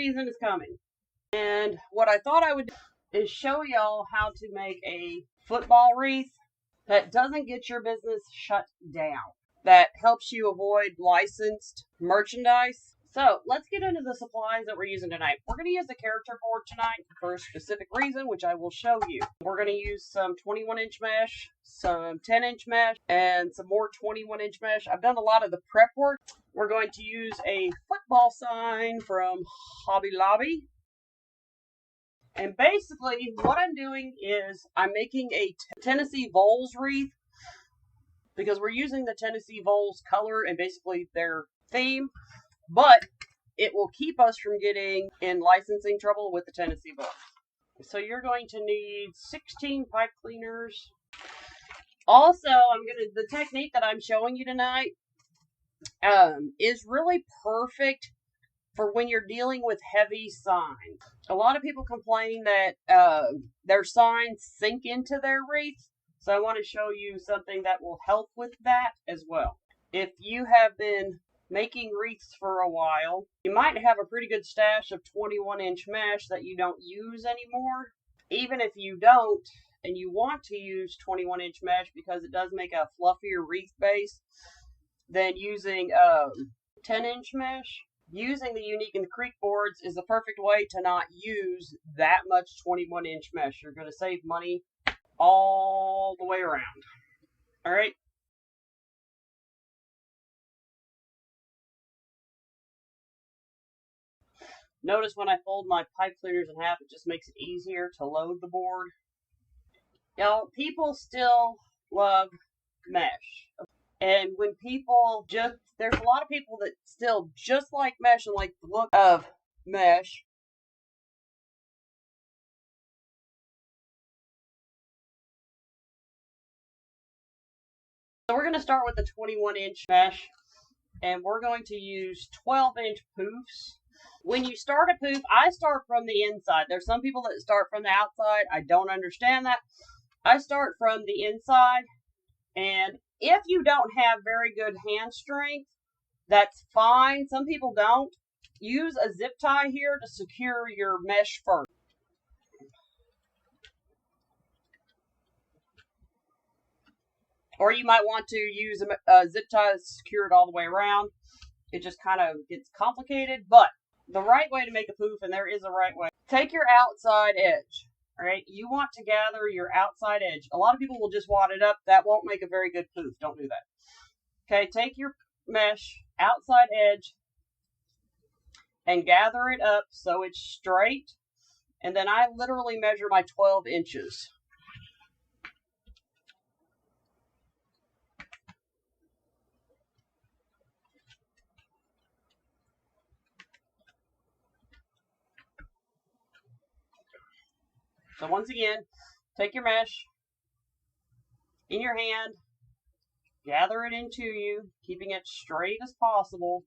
season is coming. And what I thought I would do is show y'all how to make a football wreath that doesn't get your business shut down, that helps you avoid licensed merchandise. So let's get into the supplies that we're using tonight. We're going to use the character board tonight for a specific reason, which I will show you. We're going to use some 21-inch mesh, some 10-inch mesh, and some more 21-inch mesh. I've done a lot of the prep work. We're going to use a football sign from Hobby Lobby. And basically what I'm doing is I'm making a Tennessee Vols wreath because we're using the Tennessee Vols color and basically their theme. But it will keep us from getting in licensing trouble with the Tennessee Vols. So you're going to need 16 pipe cleaners. Also, the technique that I'm showing you tonight is really perfect for when you're dealing with heavy signs. A lot of people complain that their signs sink into their wreath. So I want to show you something that will help with that as well. If you have been making wreaths for a while, you might have a pretty good stash of 21-inch mesh that you don't use anymore. Even if you don't and you want to use 21-inch mesh because it does make a fluffier wreath base than using 10-inch mesh, using the Unique and Creek boards is the perfect way to not use that much 21-inch mesh. You're going to save money all the way around. All right. Notice when I fold my pipe cleaners in half, it just makes it easier to load the board. Now, people still love mesh. And when people there's a lot of people that still just like mesh and like the look of mesh. So we're going to start with the 21-inch mesh. And we're going to use 12-inch poofs. When you start a poof, I start from the inside. There's some people that start from the outside. I don't understand that. I start from the inside. And if you don't have very good hand strength, that's fine. Some people don't. Use a zip tie here to secure your mesh first. Or you might want to use a zip tie that's secured all the way around. It just kind of gets complicated, but the right way to make a poof, and there is a right way, take your outside edge. All right, you want to gather your outside edge. A lot of people will just wad it up. That won't make a very good poof. Don't do that. Okay, take your mesh outside edge and gather it up so it's straight. And then I literally measure my 12 inches. So once again, take your mesh in your hand, gather it into you, keeping it straight as possible.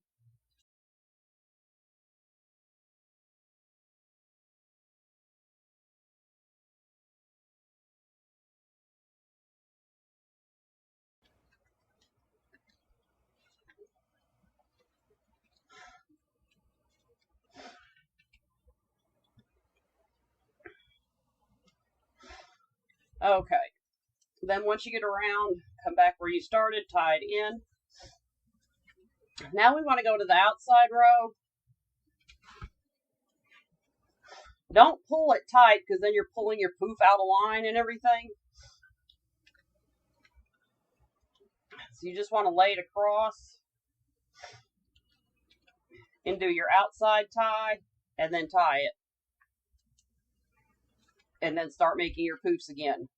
Okay. Then once you get around, come back where you started, tie it in. Now we want to go to the outside row. Don't pull it tight because then you're pulling your poof out of line and everything. So you just want to lay it across and do your outside tie and then tie it. And then start making your poofs again.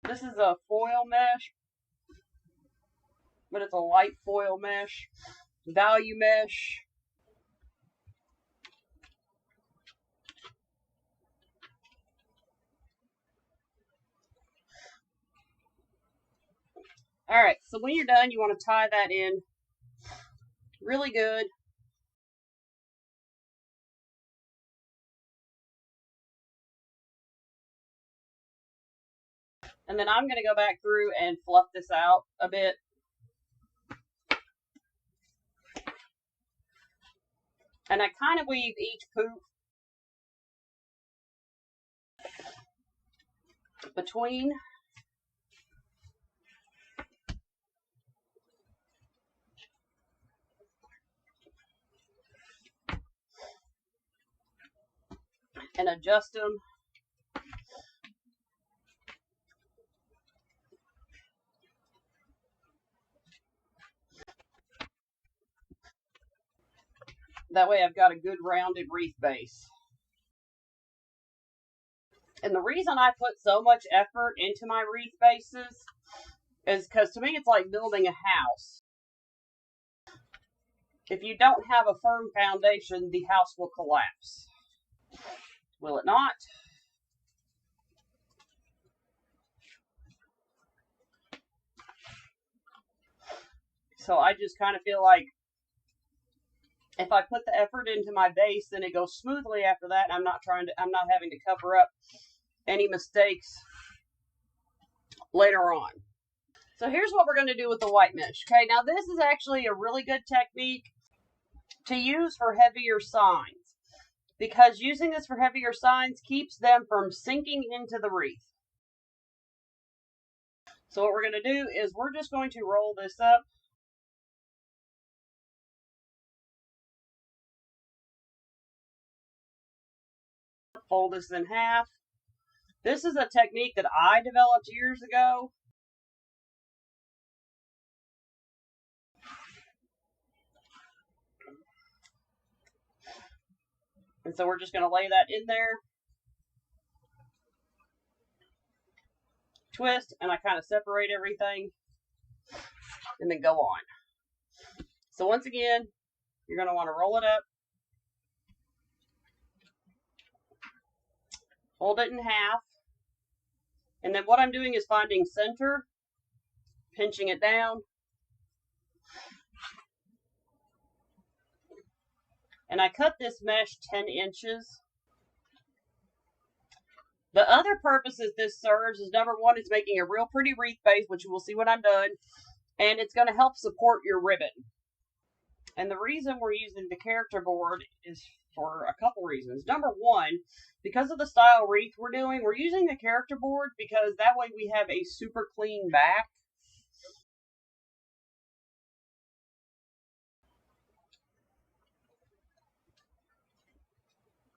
This is a foil mesh, but it's a light foil mesh, value mesh. All right, so when you're done, you want to tie that in really good. And then I'm going to go back through and fluff this out a bit. And I kind of weave each poop between and adjust them. That way I've got a good rounded wreath base. And the reason I put so much effort into my wreath bases is because to me it's like building a house. If you don't have a firm foundation, the house will collapse. Will it not? So I just kind of feel like if I put the effort into my base, then it goes smoothly after that. I'm not having to cover up any mistakes later on. So here's what we're going to do with the white mesh. Okay, now this is actually a really good technique to use for heavier signs, because using this for heavier signs keeps them from sinking into the wreath. So what we're going to do is we're just going to roll this up. Fold this in half. This is a technique that I developed years ago. And so we're just going to lay that in there. Twist, and I kind of separate everything. And then go on. So once again, you're going to want to roll it up. Fold it in half. And then what I'm doing is finding center, pinching it down. And I cut this mesh 10 inches. The other purposes this serves is, number one, it's making a real pretty wreath base, which you will see when I'm done. And it's going to help support your ribbon. And the reason we're using the character board is for a couple reasons. Number one, because of the style wreath we're doing, we're using the character board because that way we have a super clean back.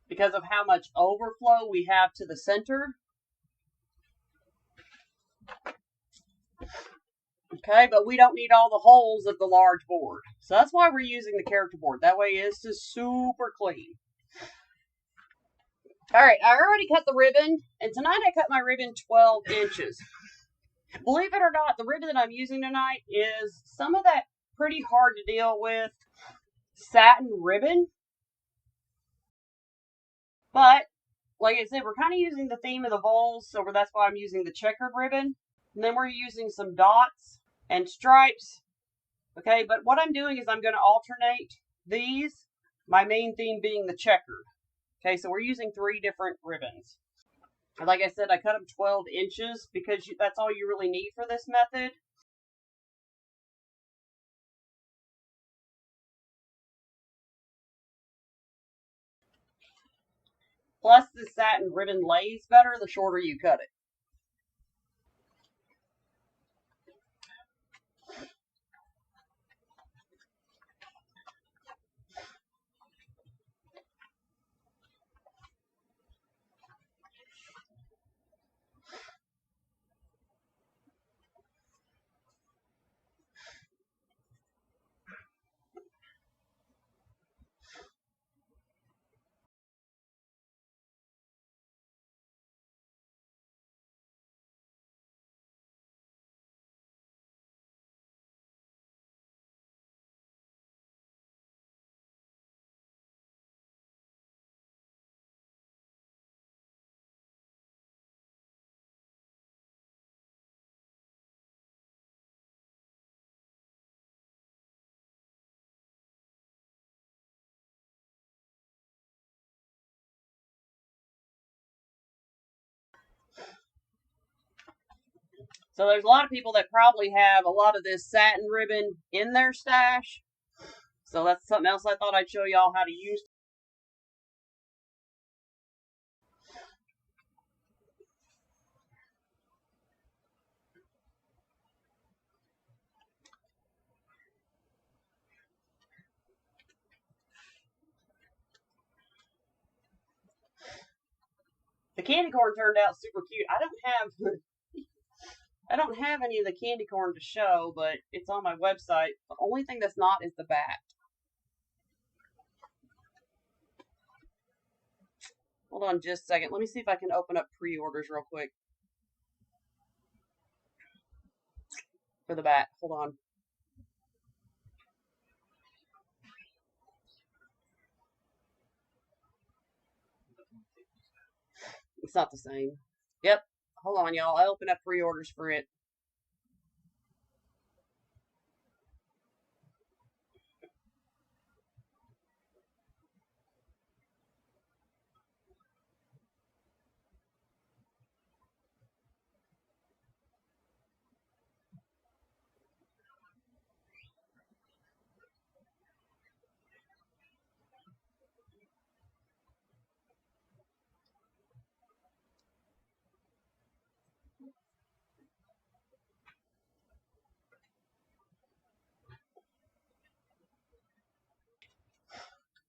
Because of how much overflow we have to the center. Okay, but we don't need all the holes of the large board. So that's why we're using the character board. That way it's just super clean. Alright, I already cut the ribbon. And tonight I cut my ribbon 12 inches. Believe it or not, the ribbon that I'm using tonight is some of that pretty hard to deal with satin ribbon. But, like I said, we're kind of using the theme of the Vols, so that's why I'm using the checkered ribbon. And then we're using some dots and stripes. Okay, but what I'm doing is I'm going to alternate these, my main theme being the checkered. Okay, so we're using 3 different ribbons. And like I said, I cut them 12 inches because that's all you really need for this method. Plus, the satin ribbon lays better the shorter you cut it. So there's a lot of people that probably have a lot of this satin ribbon in their stash. So that's something else I thought I'd show y'all how to use. The candy corn turned out super cute. I don't have any of the candy corn to show, but it's on my website. The only thing that's not is the bat. Hold on just a second. Let me see if I can open up pre-orders real quick for the bat. Hold on. It's not the same. Yep. Hold on, y'all. I open up pre-orders for it.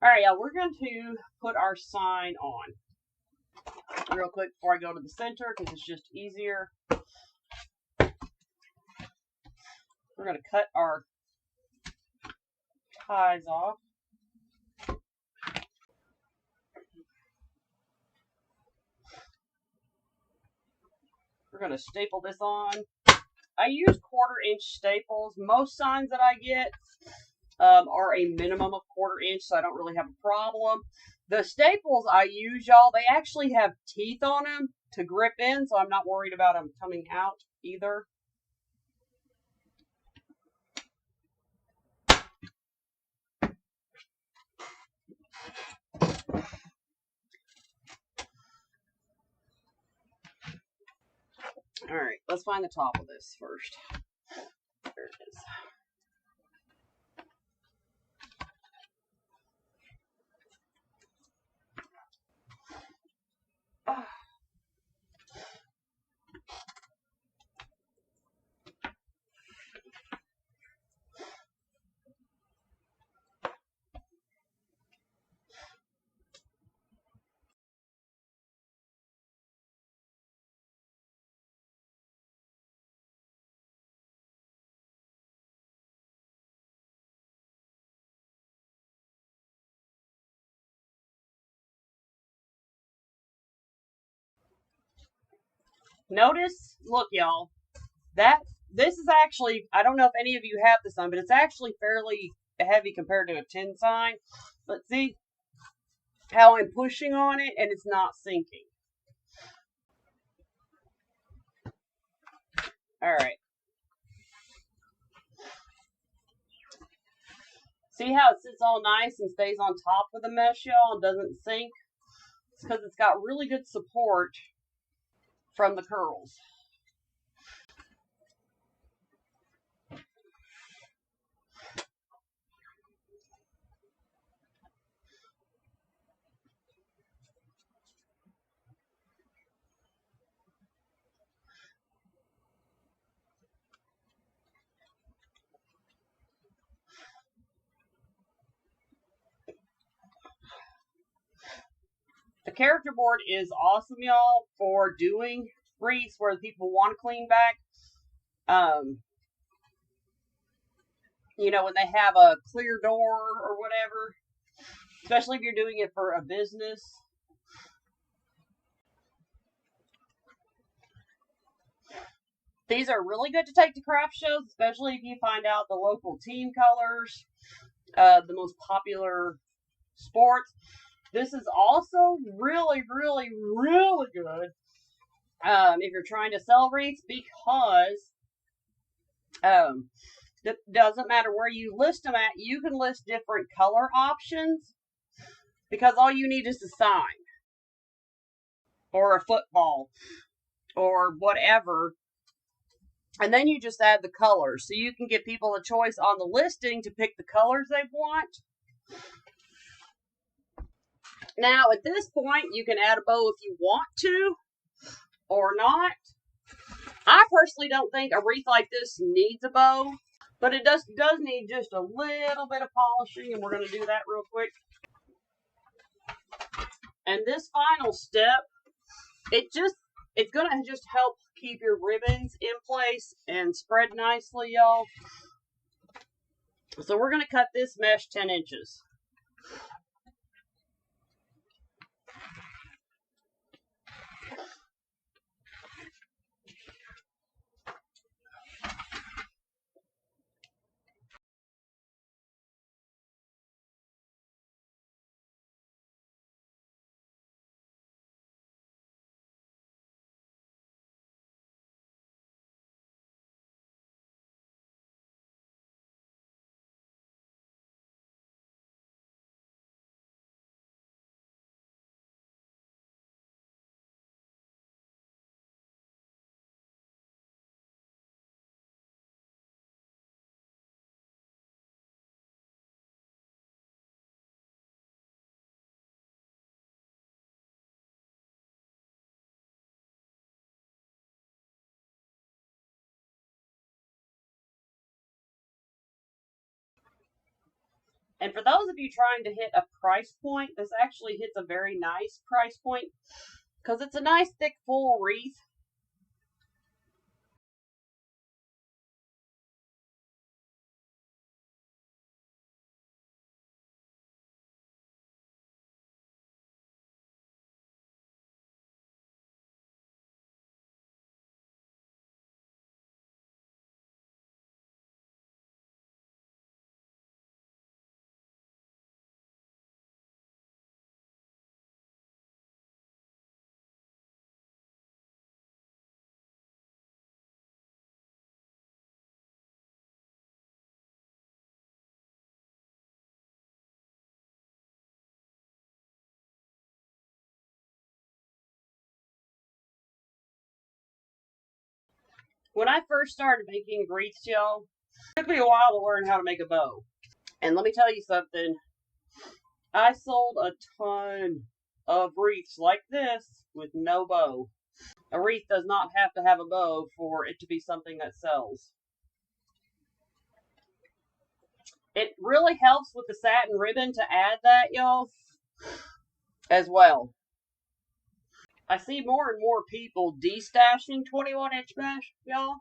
All right, y'all. We're going to put our sign on real quick before I go to the center because it's just easier. We're going to cut our ties off. We're going to staple this on. I use 1/4-inch staples. Most signs that I get are a minimum of 1/4 inch, so I don't really have a problem. The staples I use, y'all, they actually have teeth on them to grip in, so I'm not worried about them coming out either. All right, let's find the top of this first. There it is. Notice, look, y'all, this is actually, I don't know if any of you have this on, but it's actually fairly heavy compared to a tin sign. But see how I'm pushing on it and it's not sinking. All right. See how it sits all nice and stays on top of the mesh, y'all, and doesn't sink? It's because it's got really good support from the curls. The character board is awesome, y'all, for doing wreaths where people want to clean back. You know, when they have a clear door or whatever, especially if you're doing it for a business. These are really good to take to craft shows, especially if you find out the local team colors, the most popular sports. This is also really, really, really good if you're trying to sell wreaths because it doesn't matter where you list them at. You can list different color options because all you need is a sign or a football or whatever. And then you just add the colors. So you can give people a choice on the listing to pick the colors they want. Now, at this point, you can add a bow if you want to or not. I personally don't think a wreath like this needs a bow, but it does need just a little bit of polishing, and we're going to do that real quick. And this final step, it's going to just help keep your ribbons in place and spread nicely, y'all. So we're going to cut this mesh 10 inches. And for those of you trying to hit a price point, this actually hits a very nice price point because it's a nice thick full wreath. When I first started making wreaths, y'all, it took me a while to learn how to make a bow. And let me tell you something. I sold a ton of wreaths like this with no bow. A wreath does not have to have a bow for it to be something that sells. It really helps with the satin ribbon to add that, y'all, as well. I see more and more people destashing 21-inch mesh, y'all,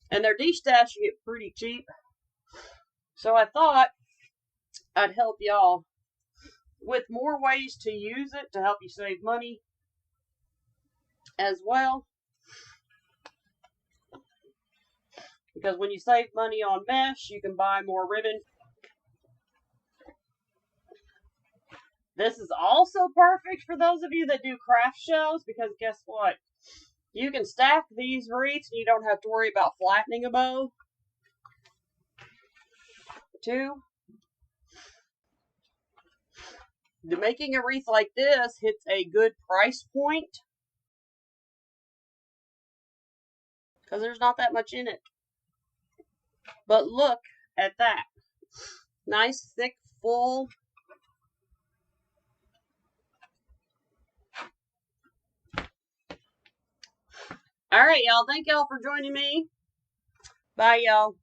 and they're destashing it pretty cheap. So I thought I'd help y'all with more ways to use it to help you save money as well. Because when you save money on mesh, you can buy more ribbon. This is also perfect for those of you that do craft shows, because guess what? You can stack these wreaths and you don't have to worry about flattening a bow. Two, making a wreath like this hits a good price point because there's not that much in it. But look at that. Nice, thick, full. All right, y'all. Thank y'all for joining me. Bye, y'all.